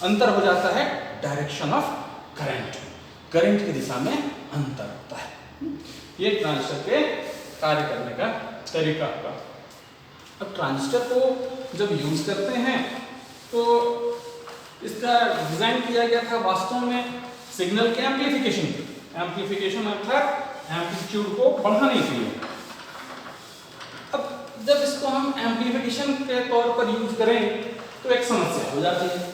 अंतर हो जाता है डायरेक्शन ऑफ करंट, करंट की दिशा में अंतर होता है। ये ट्रांजिस्टर के कार्य करने का तरीका होगा। अब ट्रांजिस्टर को जब यूज करते हैं तो इसका डिजाइन किया गया था वास्तव में सिग्नल के एम्प्लीफिकेशन के, एम्प्लीफिकेशन अर्थात एम्पलीट्यूड को बढ़ाने के लिए। अब जब इसको हम एम्प्लीफिकेशन के तौर पर यूज करें तो एक समस्या हो जाती है।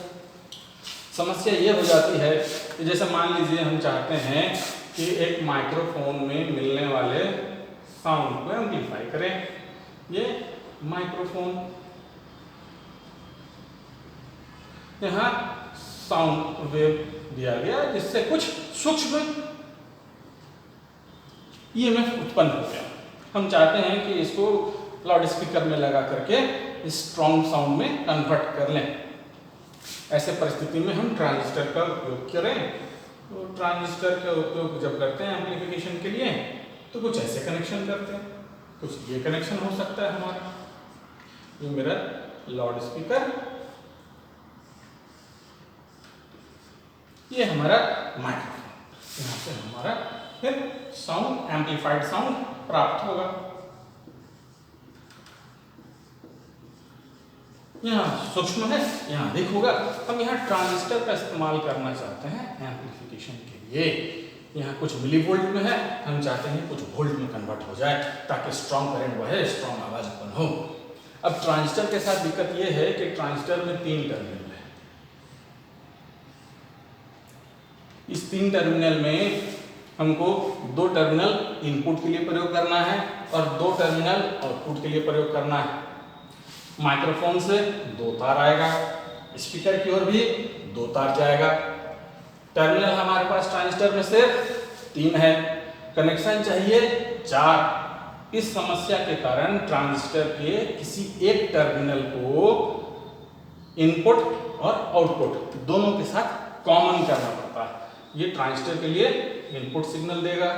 समस्या ये हो जाती है कि जैसे मान लीजिए हम चाहते हैं कि एक माइक्रोफोन में मिलने वाले साउंड को एम्प्लीफाई करें। ये माइक्रोफोन, यहाँ साउंड वेव दिया गया जिससे कुछ सूक्ष्म ईएमएफ उत्पन्न हो गया। हम चाहते हैं कि इसको लाउड स्पीकर में लगा करके स्ट्रॉन्ग साउंड में कन्वर्ट कर लें। ऐसे परिस्थिति में हम ट्रांजिस्टर का उपयोग करें। तो ट्रांजिस्टर का उपयोग जब करते हैं एम्प्लीफिकेशन के लिए तो कुछ ऐसे कनेक्शन करते हैं, कुछ ये कनेक्शन हो सकता है हमारा, ये मेरा लाउड स्पीकर, ये हमारा माइक्रोफोन, यहाँ से हमारा फिर साउंड, एम्प्लीफाइड साउंड प्राप्त होगा। यहाँ सूक्ष्म है, यहाँ अधिक होगा। हम यहाँ ट्रांजिस्टर का इस्तेमाल करना चाहते हैं एम्प्लीफिकेशन के लिए। यहाँ कुछ मिली वोल्ट में है, हम चाहते हैं कुछ वोल्ट में कन्वर्ट हो जाए ताकि स्ट्रॉन्ग करंट बहे, स्ट्रॉन्ग आवाज उत्पन्न हो। अब ट्रांजिस्टर के साथ दिक्कत यह है कि ट्रांजिस्टर में 3 टर्मिनल है। इस 3 टर्मिनल में हमको 2 टर्मिनल इनपुट के लिए प्रयोग करना है और 2 टर्मिनल आउटपुट के लिए प्रयोग करना है। माइक्रोफोन से 2 तार आएगा, स्पीकर की ओर भी 2 तार जाएगा। टर्मिनल हमारे पास ट्रांजिस्टर में सिर्फ 3 है, कनेक्शन चाहिए 4। इस समस्या के कारण ट्रांजिस्टर के किसी एक टर्मिनल को इनपुट और आउटपुट दोनों के साथ कॉमन करना पड़ता है। ये ट्रांजिस्टर के लिए इनपुट सिग्नल देगा,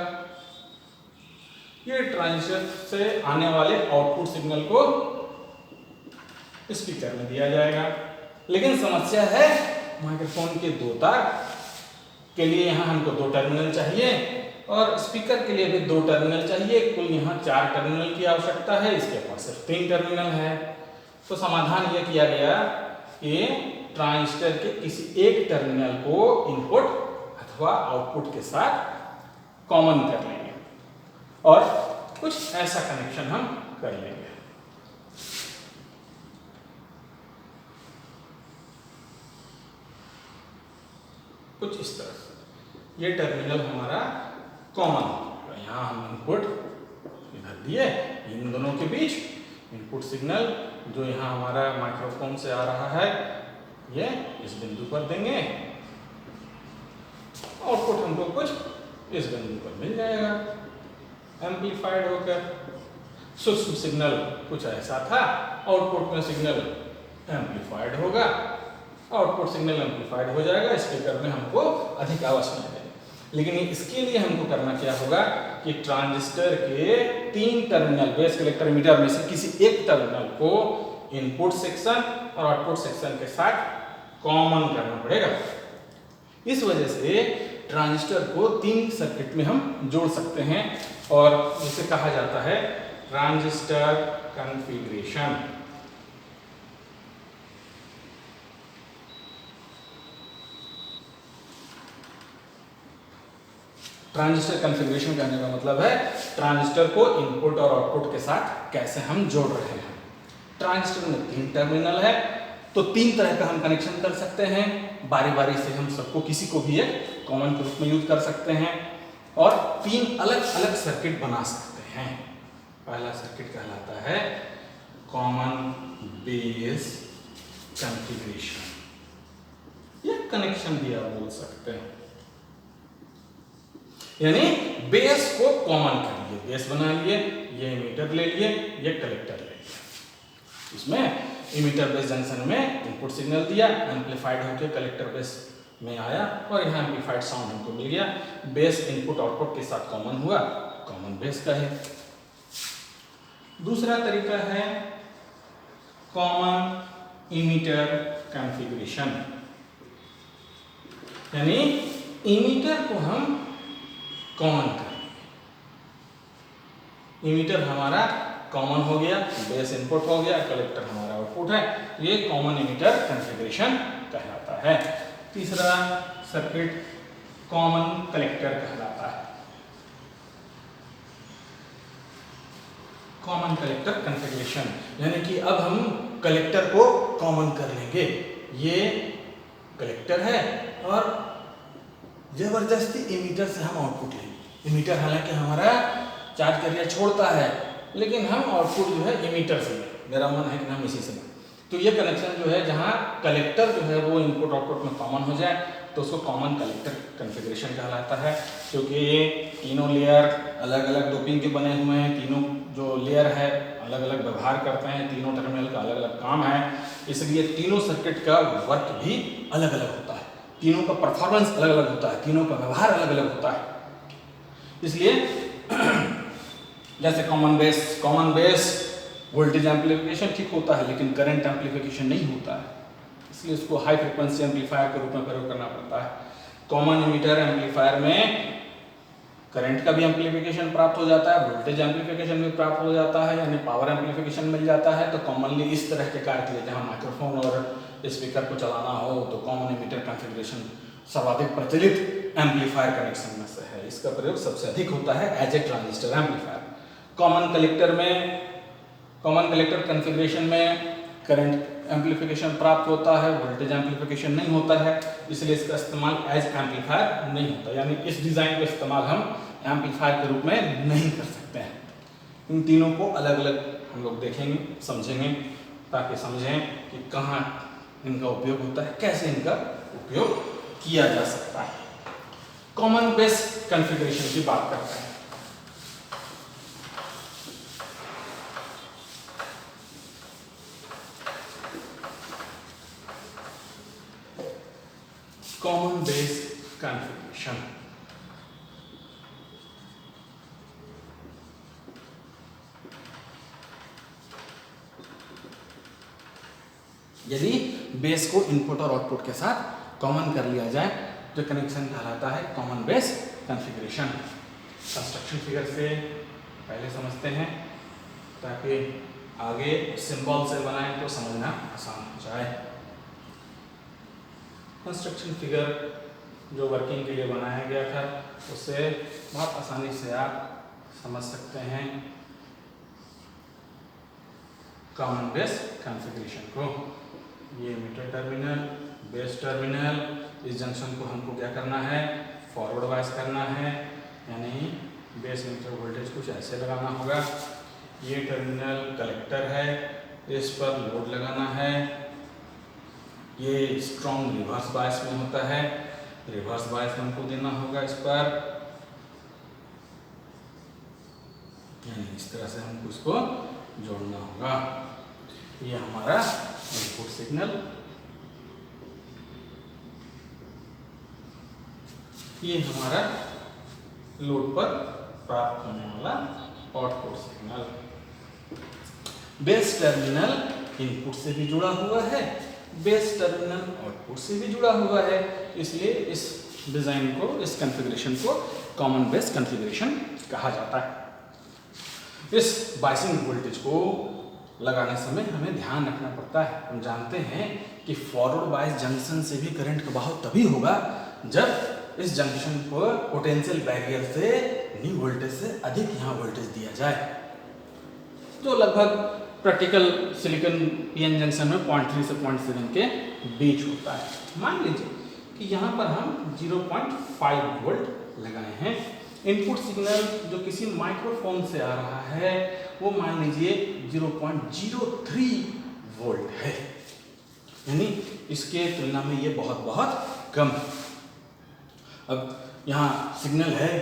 ये ट्रांजिस्टर से आने वाले आउटपुट सिग्नल को स्पीकर में दिया जाएगा। लेकिन समस्या है माइक्रोफोन के 2 तार के लिए यहाँ हमको 2 टर्मिनल चाहिए और स्पीकर के लिए भी 2 टर्मिनल चाहिए। कुल यहाँ 4 टर्मिनल की आवश्यकता है, इसके पास सिर्फ 3 टर्मिनल है। तो समाधान यह किया गया कि ट्रांजिस्टर के किसी एक टर्मिनल को इनपुट अथवा आउटपुट के साथ कॉमन कर लेंगे और कुछ ऐसा कनेक्शन हम कर लेंगे। कुछ इस तरह से ये टर्मिनल हमारा कॉमन होगा। यहाँ हम इनपुट इधर दिए, इन दोनों के बीच इनपुट सिग्नल जो यहाँ हमारा माइक्रोफोन से आ रहा है ये इस बिंदु पर देंगे, आउटपुट हमको कुछ इस बिंदु पर मिल जाएगा एम्प्लीफाइड होकर। सूक्ष्म सिग्नल कुछ ऐसा था, आउटपुट में सिग्नल एम्प्लीफाइड होगा, आउटपुट सिग्नल एम्प्लीफाइड हो जाएगा, स्पीकर में हमको अधिक आवाज सुनाई देगी। लेकिन इसके लिए हमको करना क्या होगा कि ट्रांजिस्टर के 3 टर्मिनल बेस कलेक्टर एमिटर में से किसी एक टर्मिनल को इनपुट सेक्शन और आउटपुट सेक्शन के साथ कॉमन करना पड़ेगा। इस वजह से ट्रांजिस्टर को 3 सर्किट में हम जोड़ सकते हैं और जिसे कहा जाता है ट्रांजिस्टर कॉन्फ़िगरेशन। ट्रांजिस्टर कॉन्फ़िगरेशन कहने का मतलब है ट्रांजिस्टर को इनपुट और आउटपुट के साथ कैसे हम जोड़ रहे हैं। ट्रांजिस्टर में 3 टर्मिनल है तो 3 तरह का हम कनेक्शन कर सकते हैं। बारी बारी से हम सबको किसी को भी एक कॉमन के रूप में यूज कर सकते हैं और 3 अलग अलग सर्किट बना सकते हैं। पहला सर्किट कहलाता है कॉमन बेस कॉन्फ़िगरेशन, ये कनेक्शन भी आप बोल सकते हैं। यानी बेस को कॉमन कर लिए, बेस बना लिए, ये इमीटर ले लिए, ये कलेक्टर ले लिया। इसमें इमीटर बेस जंक्शन में इनपुट सिग्नल दिया, एम्प्लीफाइड होकर कलेक्टर बेस में आया और यहाँ एम्प्लीफाइड साउंड हमको मिल गया। बेस इनपुट आउटपुट के साथ कॉमन हुआ, कॉमन बेस का है। दूसरा तरीका है कॉमन इमीटर कॉन्फ़िगरेशन। यानी इमीटर को हम कॉमन कर, इमीटर हमारा कॉमन हो गया, बेस इनपुट हो गया, कलेक्टर हमारा आउटपुट है, ये कॉमन इमीटर कॉन्फ़िगरेशन कहलाता है। तीसरा सर्किट कॉमन कलेक्टर कहलाता है। कॉमन कलेक्टर कॉन्फ़िगरेशन यानी कि अब हम कलेक्टर को कॉमन कर लेंगे। ये कलेक्टर है और जबरदस्ती इमीटर से हम आउटपुट लेंगे। इमीटर हालांकि हमारा चार्ज कैरियर छोड़ता है, लेकिन हम आउटपुट जो है इमीटर से लें। मेरा मन है कि हम इसी से लें। तो ये कनेक्शन जो है जहाँ कलेक्टर जो है वो इनपुट आउटपुट में कॉमन हो जाए तो उसको कॉमन कलेक्टर कॉन्फ़िगरेशन कहलाता है। क्योंकि ये तीनों लेयर अलग अलग डोपिंग के बने हुए हैं, तीनों जो लेयर है अलग अलग व्यवहार करते हैं, तीनों टर्मिनल का अलग अलग काम है, इसलिए तीनों सर्किट का वर्क भी अलग अलग होता है, तीनों का परफॉर्मेंस अलग अलग होता है, तीनों का व्यवहार अलग अलग होता है। इसलिए जैसे कॉमन बेस वोल्टेज एम्पलीफिकेशन ठीक होता है, लेकिन करंट एम्पलीफिकेशन नहीं होता है, इसलिए उसको हाई फ्रिक्वेंसी एम्पलीफायर के रूप में प्रयोग करना पड़ता है। कॉमन इमीटर एम्पलीफायर में करंट का भी एम्पलीफिकेशन प्राप्त हो जाता है, वोल्टेज एम्पलीफिकेशन भी प्राप्त हो जाता है, यानी पावर एम्पलीफिकेशन मिल जाता है। तो कॉमनली इस तरह के कार्य के लिए जहाँ माइक्रोफोन और स्पीकर को चलाना हो तो कॉमन इमीटर कॉन्फ़िगरेशन सर्वाधिक प्रचलित एम्पलीफायर कनेक्शन में से है। इसका प्रयोग सबसे अधिक होता है as a transistor amplifier. Common collector configuration में करंट एम्पलीफिकेशन प्राप्त होता है, वोल्टेज एम्पलीफिकेशन नहीं होता है, इसलिए इसका इस्तेमाल एज एम्पलीफायर नहीं होता, यानी इस डिज़ाइन का इस्तेमाल हम एम्पलीफायर के रूप में नहीं कर सकते हैं। इन तीनों को अलग अलग हम लोग देखेंगे, समझेंगे, ताकि समझें कि कहाँ इनका उपयोग होता है, कैसे इनका उपयोग किया जा सकता है। कॉमन बेस कॉन्फ़िगरेशन की बात करते हैं। कॉमन बेस कॉन्फ़िगरेशन यदि बेस को इनपुट और आउटपुट के साथ कॉमन कर लिया जाए तो कनेक्शन कहलाता है common base configuration. Construction figure से पहले समझते हैं ताकि आगे सिंबल से बनाएं तो समझना आसान हो जाए। कंस्ट्रक्शन फिगर जो वर्किंग के लिए बनाया गया था उससे बहुत आसानी से आप समझ सकते हैं कॉमन बेस कॉन्फ़िगरेशन को। ये मीटर टर्मिनल, बेस टर्मिनल, इस जंक्शन को हमको क्या करना है, फॉरवर्ड वाइज करना है, यानी बेस मीटर वोल्टेज कुछ ऐसे लगाना होगा। ये टर्मिनल कलेक्टर है, इस पर लोड लगाना है। ये स्ट्रॉन्ग रिवर्स बायस में होता है, रिवर्स बायस हमको देना होगा इस पर, यानी इस तरह से हमको इसको जोड़ना होगा। ये हमारा इनपुट सिग्नल, ये हमारा लोड पर प्राप्त होने वाला output signal. Base terminal input से भी जुड़ा हुआ है, बेस टर्मिनल आउटपुट से भी जुड़ा हुआ है, इसलिए इस डिज़ाइन को, इस कॉन्फ़िगरेशन को कॉमन बेस कॉन्फ़िगरेशन कहा जाता है। इस बायसिंग वोल्टेज को लगाने समय हमें ध्यान रखना पड़ता है। हम जानते हैं कि फॉरवर्ड बायस जंक्शन से भी करंट का बहाव तभी होगा जब इस जंक्शन को पोटेंशियल बैरियर से न्यू वोल्टेज से अधिक यहाँ वोल्टेज दिया जाए, जो लगभग प्रैक्टिकल सिलिकॉन पीएन जंक्शन में 0.3 से 0.7 के बीच होता है। मान लीजिए कि यहाँ पर हम 0.5 वोल्ट लगाए हैं। इनपुट सिग्नल जो किसी माइक्रोफोन से आ रहा है वो मान लीजिए 0.03 वोल्ट है, यानी इसके तुलना में ये बहुत बहुत कम है। अब यहाँ सिग्नल है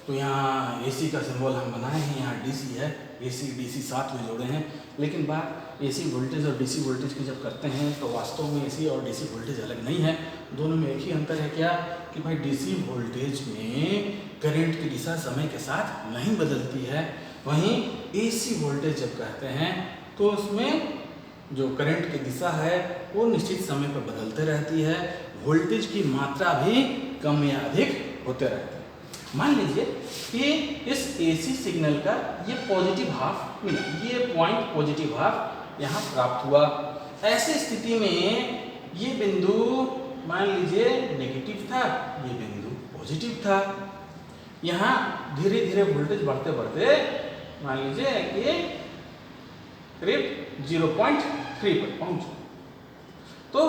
तो यहाँ एसी का सिंबल हम बनाए हैं, यहाँ डीसी है, एसी डीसी साथ में जोड़े हैं, लेकिन बात एसी वोल्टेज और डीसी वोल्टेज की जब करते हैं तो वास्तव में एसी और डीसी वोल्टेज अलग नहीं है, दोनों में एक ही अंतर है क्या कि भाई डीसी वोल्टेज में करंट की दिशा समय के साथ नहीं बदलती है, वहीं एसी वोल्टेज जब कहते हैं तो उसमें जो करंट की दिशा है वो निश्चित समय पर बदलते रहती है, वोल्टेज की मात्रा भी कम या अधिक होते रहते हैं। मान लीजिए कि इस AC सिग्नल का ये पॉजिटिव हाफ मिला, ये पॉइंट पॉजिटिव हाफ यहाँ प्राप्त हुआ। ऐसी स्थिति में ये बिंदु मान लीजिए नेगेटिव था, ये बिंदु पॉजिटिव था। यहाँ धीरे धीरे वोल्टेज बढ़ते बढ़ते मान लीजिए कि करीब 0.3 पर पहुंचा। तो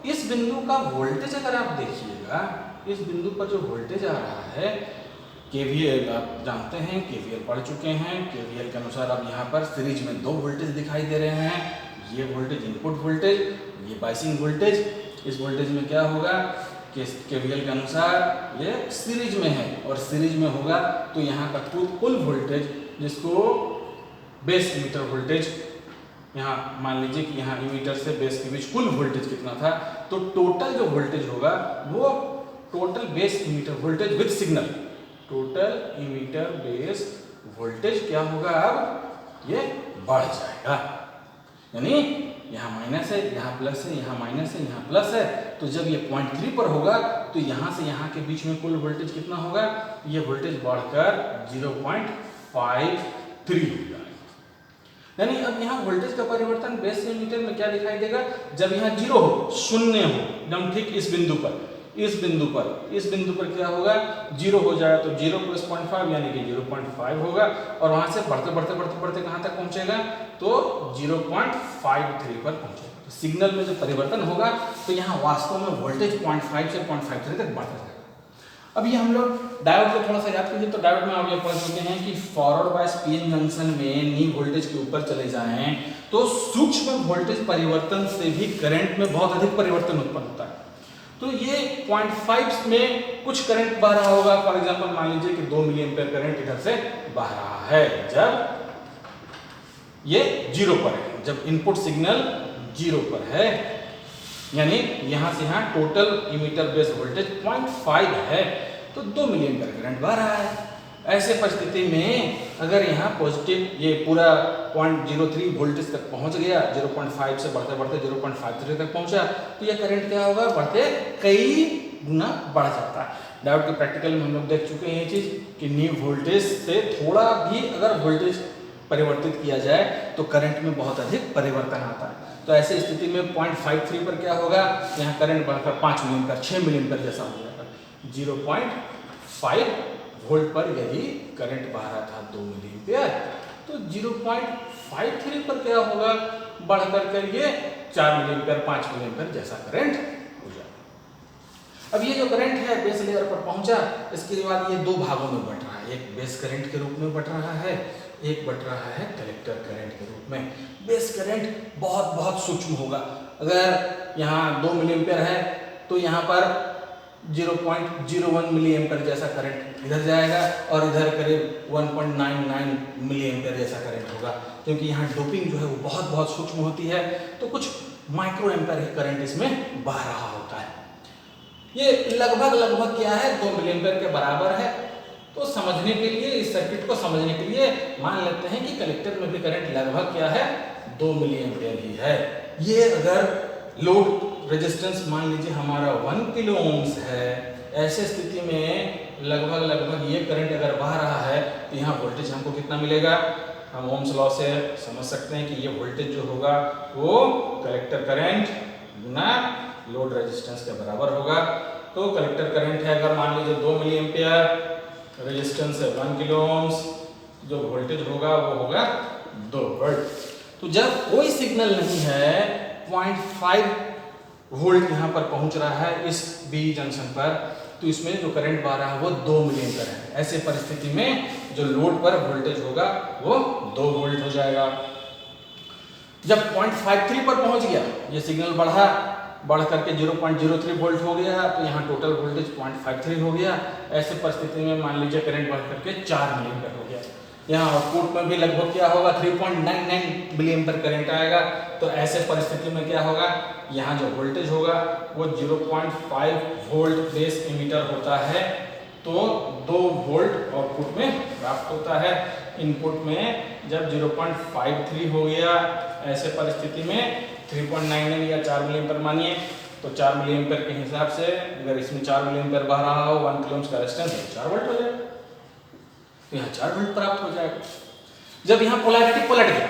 इस बिंदु का वोल्टेज अगर आप देखिएगा, इस बिंदु पर जो वोल्टेज आ रहा है, KVL आप जानते हैं, KVL पढ़ चुके हैं। KVL के अनुसार अब यहाँ पर सीरीज में दो वोल्टेज दिखाई दे रहे हैं। ये वोल्टेज इनपुट वोल्टेज, ये बाइसिंग वोल्टेज। इस वोल्टेज में क्या होगा कि KVL के अनुसार ये सीरीज में है और सीरीज में होगा तो यहाँ का कुल वोल्टेज, जिसको बेस इमीटर वोल्टेज, यहाँ मान लीजिए कि यहाँ इमीटर से बेस के बीच कुल वोल्टेज कितना था, तो टोटल जो वोल्टेज होगा वो total base emitter voltage with signal, total emitter base voltage क्या होगा, अब ये बढ़ जाएगा। यानी यहाँ माइनस है, यहाँ प्लस है, यहाँ माइनस है, यहाँ प्लस है। तो जब ये 0.3 पर होगा तो यहाँ से यहाँ के बीच में कुल वोल्टेज कितना होगा, ये वोल्टेज बढ़कर 0.53 होगा। यानी अब यहाँ वोल्टेज का परिवर्तन बेस इमीटर में क्या दिखाई देगा, जब यहाँ 0 हो, शून्य हो, एकदम ठीक इस बिंदु पर, इस बिंदु पर क्या होगा, 0 हो जाएगा तो 0 + 0.5 यानी कि 0.5 होगा और वहां से बढ़ते बढ़ते बढ़ते बढ़ते कहां तक पहुंचेगा, तो 0.53 पर पहुंचेगा। तो सिग्नल में जो परिवर्तन होगा तो यहाँ वास्तव में वोल्टेज 0.5 से 0.53 तक बढ़ता जाएगा। अभी हम लोग डायोड को थोड़ा सा याद कीजिए। तो डायोड में आप ये पढ़ चुके हैं कि फॉरवर्ड बायस पीएन जंक्शन में नी वोल्टेज के ऊपर चले जाएं तो सूक्ष्म वोल्टेज परिवर्तन से भी करंट में बहुत अधिक परिवर्तन उत्पन्न होता है। तो ये 0.5 में कुछ करंट बह रहा होगा, फॉर एग्जांपल मान लीजिए कि 2 मिली एम्पीयर करंट इधर से बह रहा है जब ये 0 पर है, जब इनपुट सिग्नल 0 पर है, यानी यहां से यहां टोटल इमीटर बेस वोल्टेज 0.5 है तो 2 मिली एम्पीयर करंट बह रहा है। ऐसे परिस्थिति में अगर यहाँ पॉजिटिव ये पूरा 0.03 वोल्टेज तक पहुंच गया, 0.5 से बढ़ते बढ़ते 0.53 तक पहुंचा, तो यह करंट क्या होगा, बढ़ते कई गुना बढ़ जाता है। डायोड के प्रैक्टिकल में हम लोग देख चुके हैं ये चीज कि नी वोल्टेज से थोड़ा भी अगर वोल्टेज परिवर्तित किया जाए तो करंट में बहुत अधिक परिवर्तन आता है। तो ऐसी स्थिति में 0.53 पर क्या होगा, यहाँ करंट बढ़कर 5 मिली एम्पीयर, 6 मिली एम्पीयर जैसा हो जाएगा। 0.5 वोल्ट पर यदि करंट बह रहा था 2 मिली एम्पीयर, तो 0.53 पर क्या होगा, बढ़कर कर ये 4 मिली एम्पीयर, 5 मिली एम्पीयर जैसा करंट हो जाएगा। अब ये जो करंट है बेस लेयर पर पहुंचा, इसके बाद ये दो भागों में बंट रहा है। एक बेस करंट के रूप में बंट रहा है, एक बंट रहा है कलेक्टर करंट के रूप में। बेस करंट बहुत बहुत सूक्ष्म होगा। अगर यहाँ 2 मिली एम्पीयर है तो यहाँ पर 0.01 मिली एम्पीयर जैसा करंट इधर जाएगा और इधर करीब 1.99 मिली एम्पीयर जैसा करंट होगा, क्योंकि यहाँ डोपिंग जो है वो बहुत बहुत सूक्ष्म होती है। तो कुछ माइक्रो एम्पीयर करंट इसमें बह रहा होता है। ये लगभग क्या है, 2 मिली एम्पीयर के बराबर है। तो समझने के लिए, इस सर्किट को समझने के लिए मान लेते हैं कि कलेक्टर में भी करंट लगभग क्या है, 2 मिली एम्पीयर ही है। ये अगर लोड रेजिस्टेंस मान लीजिए हमारा 1 किलो ओम्स है, ऐसे स्थिति में लगभग ये करंट अगर बह रहा है तो यहाँ वोल्टेज हमको कितना मिलेगा, हम ओम्स लॉ से समझ सकते हैं कि ये वोल्टेज जो होगा वो कलेक्टर करंट गुना लोड रेजिस्टेंस के बराबर होगा। तो कलेक्टर करंट है अगर मान लीजिए 2 मिली एम्पीयर, रेजिस्टेंस है 1 किलो ओम्स, जो वोल्टेज होगा वो होगा 2 वोल्ट। तो जब कोई सिग्नल नहीं है, 0.5 वोल्ट यहाँ पर पहुंच रहा है इस बी जंक्शन पर, तो इसमें जो करंट बह रहा है वो 2 मिली एम्पीयर है। ऐसे परिस्थिति में जो लोड पर वोल्टेज होगा वो 2 वोल्ट हो जाएगा। जब 0.53 पर पहुंच गया, ये सिग्नल बढ़ करके 0.03 वोल्ट हो गया, तो यहाँ टोटल वोल्टेज 0.53 हो गया। ऐसे परिस्थिति में मान लीजिए करंट बढ़ करके 4 मिली एम्पीयर हो गया। यहाँ आउटपुट में भी लगभग क्या होगा, 3.99 मिली एम्पीयर करंट आएगा। तो ऐसे परिस्थिति में क्या होगा, यहाँ जो वोल्टेज होगा वो 0.5 वोल्ट बेस इमीटर होता है, तो 2 वोल्ट आउटपुट में प्राप्त होता है। इनपुट में जब 0.53 हो गया, ऐसे परिस्थिति में 3.99 या 4 मिली एम्पीयर मानिए, तो 4 मिली एम्पेयर के हिसाब से अगर इसमें 4 मिली एम्पेयर बह रहा हो 1 किलो ओम का रेजिस्टेंस है 4 वोल्ट हो जाएगा, तो यहाँ 4 वोल्ट प्राप्त हो जाएगा। जब यहाँ पोलैरिटी पलट गया,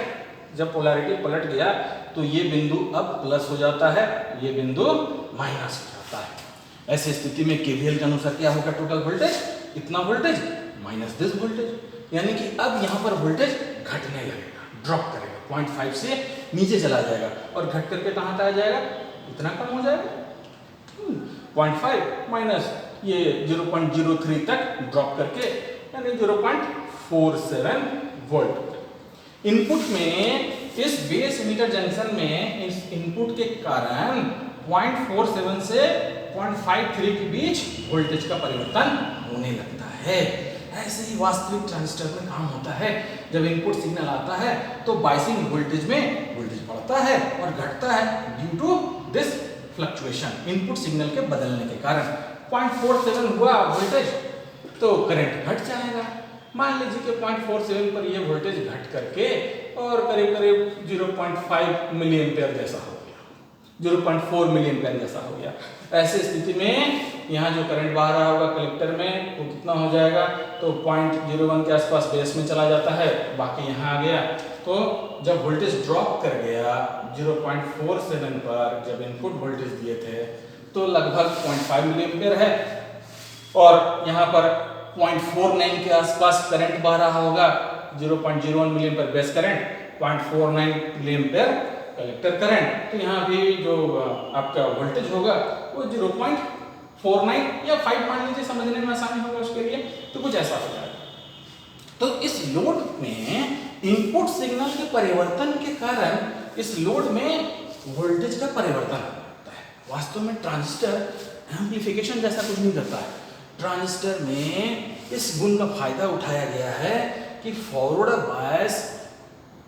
जब पोलैरिटी पलट गया तो ये बिंदु अब प्लस हो जाता है, ये बिंदु माइनस हो जाता है। ऐसी स्थिति में केवीएल के अनुसार क्या होगा, टोटल वोल्टेज इतना वोल्टेज माइनस दिस वोल्टेज, यानी कि अब यहाँ पर वोल्टेज घटने लगेगा, ड्रॉप करेगा, 0.5 से नीचे चला जाएगा और घट करके कहाँ तक आ जाएगा, इतना कम हो जाएगा 0.5 माइनस ये 0.03 तक ड्रॉप करके यानी 0.47 वोल्ट। इनपुट में इस बेस एमिटर जंक्शन में इस इनपुट के कारण 0.47 से 0.53 के बीच वोल्टेज का परिवर्तन होने लगता है। ऐसे ही वास्तविक ट्रांजिस्टर में काम होता है। जब इनपुट सिग्नल आता है तो बायसिंग वोल्टेज में वोल्टेज बढ़ता है और घटता है due to this fluctuation, input signal के बदलने के कारण। 0.47 हुआ वोल्टेज तो करंट घट जाएगा। मान लीजिए कि 0.47 पर ये वोल्टेज घट करके और करीब करीब 0.5 मिली एम्पेयर जैसा हो गया, 0.4 मिली एम्पेयर जैसा हो गया। ऐसे स्थिति में यहाँ जो करंट बह रहा होगा कलेक्टर में वो कितना हो जाएगा, तो 0.01 के आसपास बेस में चला जाता है, बाकी यहाँ आ गया। तो जब वोल्टेज ड्रॉप कर गया 0.47 पर, जब इनपुट वोल्टेज दिए थे तो लगभग 0.5 मिली एम्पेयर है और यहाँ पर 0.49 के आसपास करंट बह रहा होगा, 0.01 milli ampere base current, 0.49 milli ampere collector current. तो यहाँ भी जो आपका वोल्टेज होगा वो 0.49 या 5 मान लीजिए, समझने में आसानी होगा उसके लिए, तो कुछ ऐसा हो जाएगा। तो इस लोड में इनपुट सिग्नल के परिवर्तन के कारण इस लोड में वोल्टेज का परिवर्तन होता है। वास्तव में ट्रांजिस्टर एम्प्लीफिकेशन जैसा कुछ नहीं करता है। ट्रांजिस्टर में इस गुण का फायदा उठाया गया है कि फॉरवर्ड बायस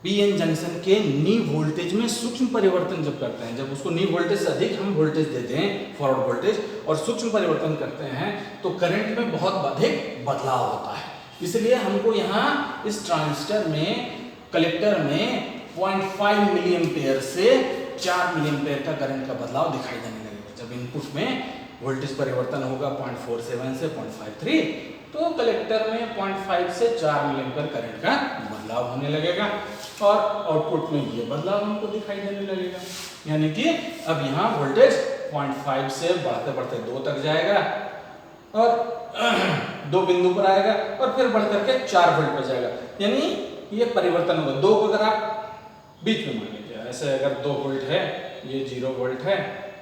पीएन जंक्शन के नी वोल्टेज में सूक्ष्म परिवर्तन जब करते हैं, जब उसको नी वोल्टेज से अधिक हम वोल्टेज देते हैं फॉरवर्ड वोल्टेज और सूक्ष्म परिवर्तन करते हैं तो करंट में बहुत अधिक बदलाव होता है। इसलिए हमको यहाँ इस ट्रांजिस्टर में कलेक्टर में 0.5 मिली एम्पेयर से 4 मिली एम्पेयर का करंट का बदलाव दिखाई देने लगेगा। जब इनपुट में वोल्टेज परिवर्तन होगा 0.47 से 0.53 तो कलेक्टर में 0.5 से 4 मिली एम्पेयर करंट का बदलाव होने लगेगा और आउटपुट में ये बदलाव हमको दिखाई देने लगेगा। यानी कि अब यहाँ वोल्टेज 0.5 से बढ़ते बढ़ते 2 तक जाएगा और 2 बिंदु पर आएगा और फिर बढ़ करके 4 वोल्ट पर जाएगा। यानी ये परिवर्तन होगा। 2 को अगर आप बीच में मान लीजिए, ऐसे अगर 2 वोल्ट है, ये 0 वोल्ट है,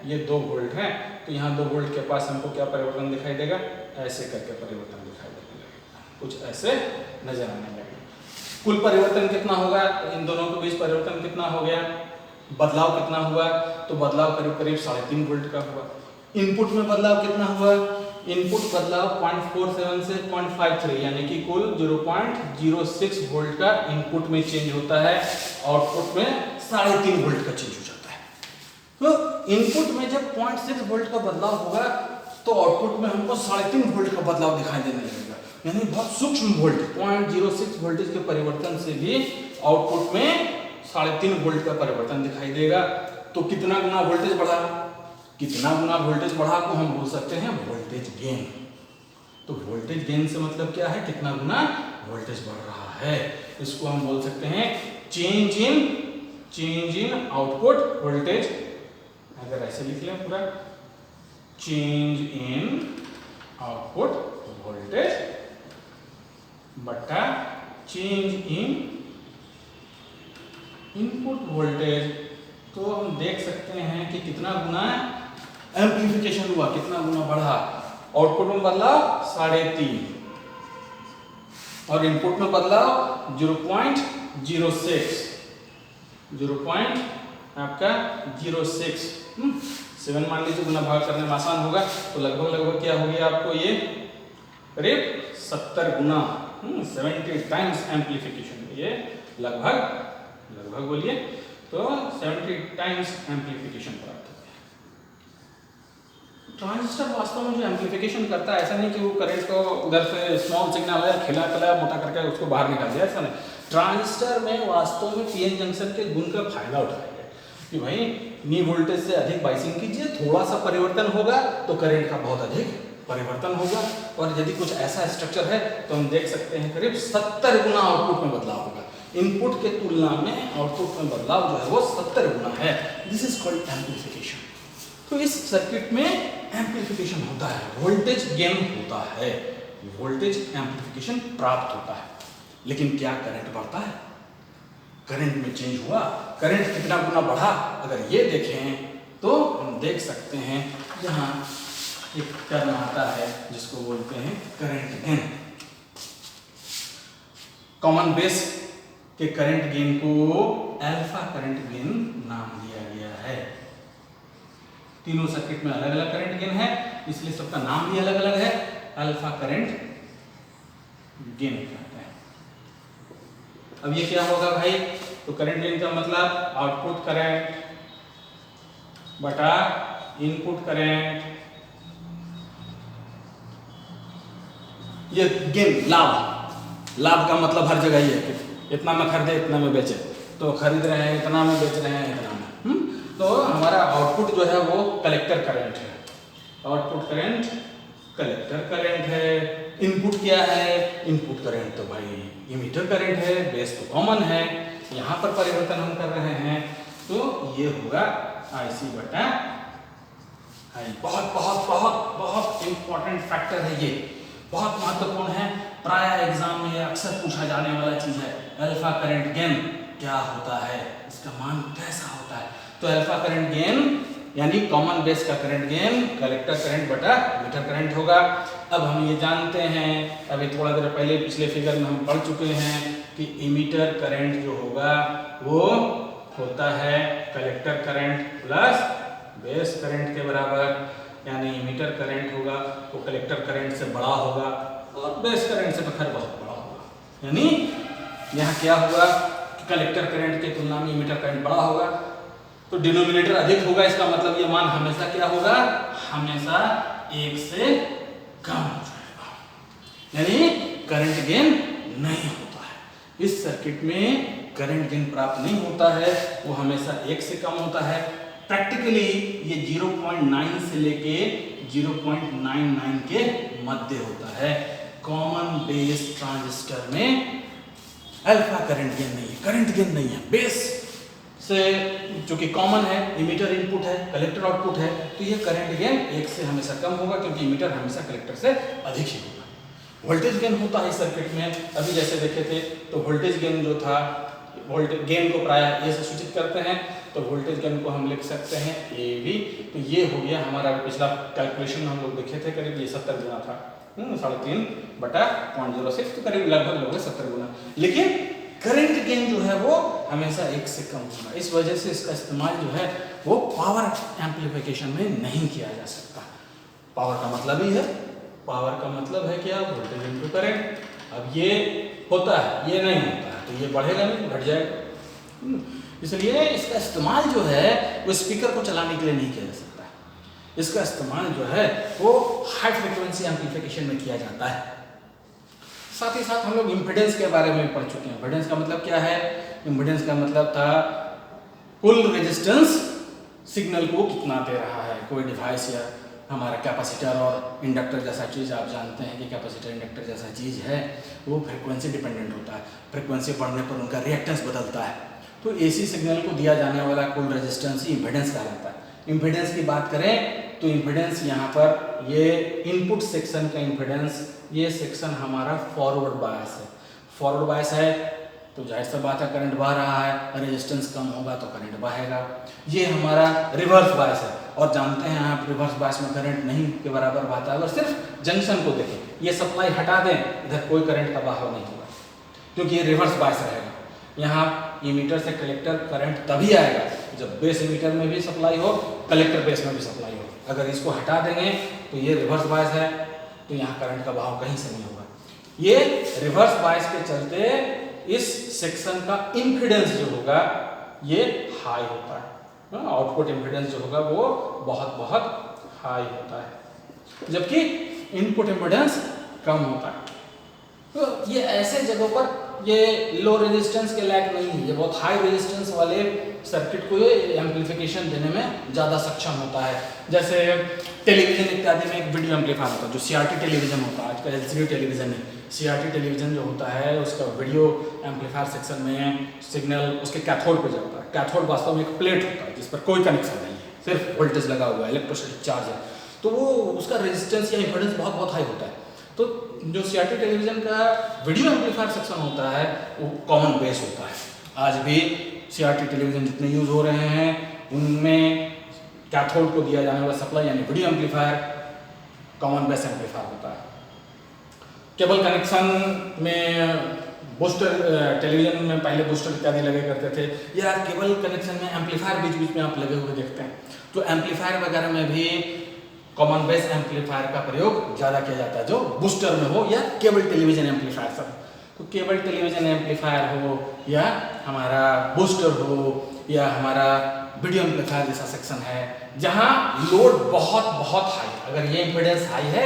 ये 2 वोल्ट है, तो यहाँ 2 वोल्ट के पास हमको क्या परिवर्तन दिखाई देगा, ऐसे करके परिवर्तन दिखाई देने लगेगा, कुछ ऐसे नजर आने लगेगा। कुल परिवर्तन कितना होगा, इन दोनों के बीच परिवर्तन कितना हो गया, बदलाव कितना हुआ, तो बदलाव करीब करीब 3.5 वोल्ट का हुआ। इनपुट में बदलाव कितना हुआ, इनपुट बदलाव 0.47 से 0.53 यानी कि कुल 0.06 वोल्ट का इनपुट में चेंज होता है, आउटपुट में 3.5 वोल्ट का चेंज हो जाता है। तो इनपुट में जब 0.6 वोल्ट का बदलाव होगा तो आउटपुट में हमको 3.5 वोल्ट का बदलाव दिखाई देने लगेगा। यानी बहुत सूक्ष्म वोल्ट 0.06 वोल्टेज के परिवर्तन से भी आउटपुट में 3.5 वोल्ट का परिवर्तन दिखाई देगा। तो कितना गुना वोल्टेज बढ़ा, कितना गुना वोल्टेज बढ़ा को हम बोल सकते हैं वोल्टेज गेन। तो वोल्टेज गेन से मतलब क्या है, कितना गुना वोल्टेज बढ़ रहा है, इसको हम बोल सकते हैं चेंज इन आउटपुट वोल्टेज। अगर ऐसे लिख लें पूरा, चेंज इन आउटपुट वोल्टेज बटा चेंज इन इनपुट वोल्टेज। तो हम देख सकते हैं कि कितना गुना एम्प्लीफिकेशन हुआ, कितना गुना बढ़ा। आउटपुट में बदलाव 3.5 और इनपुट में बदलाव 0.06 7 मान लीजिए, गुना भाग करने में आसान होगा। तो लगभग क्या हो गया आपको, ये करीब 70 गुना 70 टाइम्स एम्प्लीफिकेशन, ये लगभग बोलिए तो 70 टाइम्स एम्प्लीफिकेशन प्राप्त हो गया। ट्रांजिस्टर वास्तव में जो एम्प्लीफिकेशन करता है, ऐसा नहीं कि वो करंट को उधर से स्मॉल सिग्नल है खिला मोटा करके उसको बाहर निकाल दिया, ऐसा नहीं। ट्रांजिस्टर में वास्तव में पीएन जंक्शन के गुण का फायदा उठाया गया कि भाई नी वोल्टेज से अधिक बाइसिंग कीजिए, थोड़ा सा परिवर्तन होगा तो करंट का बहुत अधिक परिवर्तन होगा। और यदि कुछ ऐसा स्ट्रक्चर है तो हम देख सकते हैं करीब 70 गुना आउटपुट में बदलाव होगा। इनपुट के तुलना में आउटपुट में बदलाव जो है वो 70 गुना है। This is called amplification. तो इस सर्किट में एम्प्लीफिकेशन होता है, वोल्टेज गेन होता है, वोल्टेज एम्प्लीफिकेशन प्राप्त होता है। लेकिन क्या करंट बढ़ता है? करंट में चेंज हुआ, करंट कितना गुना बढ़ा? अगर ये देखें तो हम देख सकते हैं यहाँ एक टर्म आता है जिसको बोलते हैं करंट गेन। कॉमन बेस के करंट गेन को अल्फा करंट गेन नाम दिया गया है। तीनों सर्किट में अलग अलग करंट गेन है, इसलिए सबका नाम भी अलग अलग है, अल्फा करंट गेन कहते हैं। अब ये क्या होगा भाई? तो करंट गेन का मतलब आउटपुट करंट बटा इनपुट करंट, ये गेन लाभ। लाभ का मतलब हर जगह ये है कि इतना में खरीदे इतना में बेचे, तो खरीद रहे हैं इतना में, बेच रहे हैं इतना में। तो हमारा आउटपुट जो है वो कलेक्टर करंट है, आउटपुट करंट कलेक्टर करंट है। इनपुट क्या है? इनपुट करंट तो भाई इमीटर करंट है, बेस तो कॉमन है, यहाँ पर परिवर्तन हम कर रहे हैं तो ये होगा IC बटा आई। बहुत बहुत बहुत बहुत इंपॉर्टेंट फैक्टर है ये, बहुत महत्वपूर्ण है, प्राय एग्जाम में अक्सर पूछा जाने वाला चीज है। अल्फा करंट गेन क्या होता है, इसका मान कैसा होता है? तो अल्फा करंट गेन यानी कॉमन बेस का करंट गेन कलेक्टर करंट बटा इमीटर करंट होगा। अब हम ये जानते हैं, अभी थोड़ा देर पहले पिछले फिगर में हम पढ़ चुके हैं कि इमीटर करंट जो होगा वो होता है collector current plus base current के बराबर, यानी इमीटर करंट होगा वो कलेक्टर करंट से बड़ा होगा और बेस करंट से तो खैर बहुत बड़ा होगा। यानी यहाँ क्या होगा कि कलेक्टर करंट की तुलना में इमीटर करंट बड़ा होगा तो डिनोमिनेटर अधिक होगा, इसका मतलब ये मान हमेशा क्या होगा? हमेशा 1 से कम हो जाएगा, यानी करंट गेन नहीं होता है। इस सर्किट में करंट गेन प्राप्त नहीं होता है, वो हमेशा 1 से कम होता है। प्रैक्टिकली ये 0.9 से लेके 0.99 के मध्य होता है। कॉमन बेस ट्रांजिस्टर में अल्फा करंट गेन नहीं है, करंट गेन नहीं है। बेस से जो कि कॉमन है, इमीटर इनपुट है, कलेक्टर आउटपुट है, तो ये करंट गेन 1 से हमेशा कम होगा क्योंकि इमीटर हमेशा कलेक्टर से अधिक ही होगा। वोल्टेज गेन होता है इस सर्किट में, अभी जैसे देखे थे तो वोल्टेज गेन जो था, वोल्टेज गेन को प्राय ए से सूचित करते हैं, तो वोल्टेज गेन को हम लिख सकते हैं AV। तो ये हो गया हमारा, पिछला कैलकुलेशन में हम लोग देखे थे करीब ये 70 गुना था, 3.5 बटा 0.06, तो करीब लगभग 70 गुना। लेकिन करंट गेन जो है वो हमेशा 1 से कम होगा, इस वजह से इसका इस्तेमाल जो है वो पावर एम्प्लीफिकेशन में नहीं किया जा सकता। पावर का मतलब ही है, पावर का मतलब है क्या? Voltage into current. अब ये होता है, ये नहीं होता है, तो ये बढ़ेगा नहीं, घट जाएगा। इसलिए इसका इस्तेमाल जो है वो स्पीकर को चलाने के लिए नहीं किया जा सकता, इसका इस्तेमाल जो है वो हाई फ्रिक्वेंसी एम्प्लीफिकेशन में किया जाता है। साथ ही साथ हम लोग इम्पीडेंस के बारे में पढ़ चुके हैं। इम्पीडेंस का मतलब क्या है? इम्पीडेंस का मतलब था कुल रेजिस्टेंस सिग्नल को कितना दे रहा है कोई डिवाइस, या हमारा कैपेसिटर और इंडक्टर जैसा चीज़। आप जानते हैं कि कैपेसिटर इंडक्टर जैसा चीज़ है वो फ्रिक्वेंसी डिपेंडेंट होता है, फ्रिक्वेंसी बढ़ने पर उनका रिएक्टेंस बदलता है। तो AC सिग्नल को दिया जाने वाला कुल रेजिस्टेंस ही इम्पीडेंस कहलाता है। इम्पीडेंस की बात करें तो इम्पीडेंस यहाँ पर ये इनपुट सेक्शन का इम्पीडेंस, ये सेक्शन हमारा फॉरवर्ड बायस है। फॉरवर्ड बायस है तो जाहिर सा बात है करंट बह रहा है, रेजिस्टेंस कम होगा तो करंट बहेगा। ये हमारा रिवर्स बायस है, और जानते हैं आप रिवर्स बायस में करंट नहीं के बराबर बहता है। अगर सिर्फ जंक्शन को देखें, ये सप्लाई हटा दें, इधर कोई करंट का बहाव नहीं होगा क्योंकि ये रिवर्स बायस रहेगा। यहाँ इमीटर से कलेक्टर करंट तभी आएगा जब बेस इमीटर में भी सप्लाई हो, कलेक्टर बेस में भी सप्लाई हो। अगर इसको हटा देंगे तो ये रिवर्स बायस है, तो यहाँ करंट का बहाव कहीं से नहीं होगा। ये रिवर्स बायस के चलते इस सेक्शन का इम्पीडेंस जो होगा ये हाई होता है, आउटपुट इम्पीडेंस जो होगा वो बहुत बहुत हाई होता है, जबकि इनपुट इम्पीडेंस कम होता है। तो ये ऐसे जगहों पर ये लो रेजिस्टेंस के लायक नहीं है, ये बहुत हाई रेजिस्टेंस वाले सर्किट को ये एम्पलीफिकेशन देने में ज़्यादा सक्षम होता है। जैसे टेलीविज़न इत्यादि में एक वीडियो एम्पलीफायर होता है, जो CRT टेलीविज़न होता है, आजकल LCD टेलीविज़न है। CRT टेलीविज़न जो होता है उसका वीडियो एम्पलीफायर सेक्शन में सिग्नल उसके कैथोड पे जाता है। कैथोड वास्तव में एक प्लेट होता है जिस पर कोई कनेक्शन नहीं है, सिर्फ वोल्टेज लगा हुआ है, इलेक्ट्रोस्टैटिक चार्ज है, तो वो उसका रेजिस्टेंस या इम्पीडेंस बहुत बहुत हाई होता है। तो जो CRT टेलीविज़न का वीडियो एम्पलीफायर सेक्शन होता है वो कॉमन बेस होता है। आज भी CRT टेलीविज़न जितने यूज़ हो रहे हैं उनमें कैथोड को दिया जाने वाला सप्लाई यानी video amplifier common base amplifier होता है। केबल कनेक्शन में बूस्टर, टेलीविज़न में पहले बूस्टर इत्यादि लगे करते थे, या केबल कनेक्शन में एम्पलीफायर बीच बीच में आप लगे हुए देखते हैं। तो एम्पलीफायर वगैरह में भी कॉमन बेस एम्पलीफायर का प्रयोग ज़्यादा किया जाता है, जो बूस्टर में हो या केबल टेलीविज़न एम्पलीफायर सब। तो केबल टेलीविज़न एम्पलीफायर हो या हमारा बूस्टर हो या हमारा वीडियो एम्पलीफायर जैसा सेक्शन है जहाँ लोड बहुत बहुत हाई, अगर ये इम्पीडेंस हाई है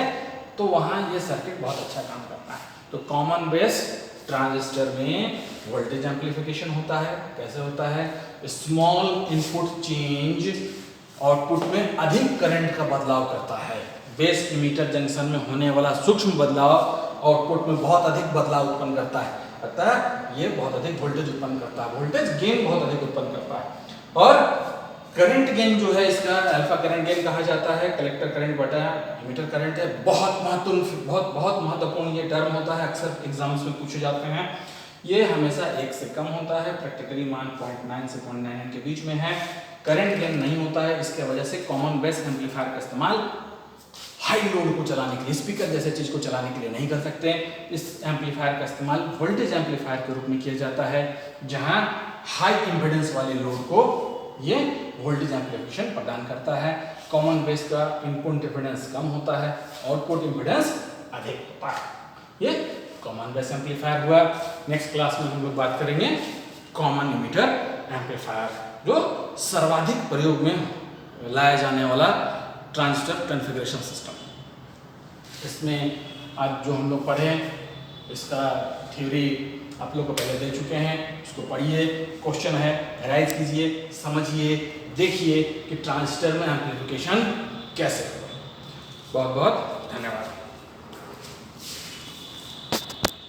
तो वहाँ ये सर्किट बहुत अच्छा काम करता है। तो कॉमन बेस ट्रांजिस्टर में वोल्टेज एम्पलीफिकेशन होता है। कैसे होता है? स्मॉल इनपुट चेंज आउटपुट में अधिक करंट का बदलाव करता है। बेस इमीटर जंक्शन में होने वाला सूक्ष्म बदलाव आउटपुट में बहुत अधिक बदलाव उत्पन्न करता है, अतः ये बहुत अधिक वोल्टेज उत्पन्न करता है, वोल्टेज गेन बहुत अधिक उत्पन्न करता है। और करंट गेन जो है इसका अल्फा करंट गेन कहा जाता है। कलेक्टर करंट बटा इमीटर करंट है। बहुत महत्वपूर्ण ये टर्म होता है, अक्सर एग्जाम्स में पूछे जाते हैं। ये हमेशा 1 से कम होता है, प्रैक्टिकली मान 0.9 से 0.99 के बीच में है। करंट गेन नहीं होता है, इसके वजह से कॉमन बेस एम्पलीफायर का इस्तेमाल हाई लोड को चलाने के लिए, स्पीकर जैसे चीज को चलाने के लिए नहीं कर सकते। इस एम्पलीफायर का इस्तेमाल वोल्टेज एम्पलीफायर के रूप में किया जाता है, जहां हाई इम्पीडेंस वाले लोड को ये वोल्टेज एम्पलीफिकेशन प्रदान करता है। कॉमन बेस का इनपुट इम्पीडेंस कम होता है, आउटपुट इम्पीडेंस अधिक होता है। ये कॉमन बेस एम्पलीफायर हुआ। नेक्स्ट क्लास में हम लोग बात करेंगे कॉमन इमीटर एम्पलीफायर, जो सर्वाधिक प्रयोग में लाया जाने वाला ट्रांजिस्टर कॉन्फ़िगरेशन सिस्टम। इसमें आज जो हम लोग पढ़े इसका थ्योरी आप लोग को पहले दे चुके हैं, उसको पढ़िए, क्वेश्चन है एनालाइज कीजिए, समझिए, देखिए कि ट्रांजिस्टर में एम्पलीफिकेशन कैसे होगा। बहुत बहुत धन्यवाद।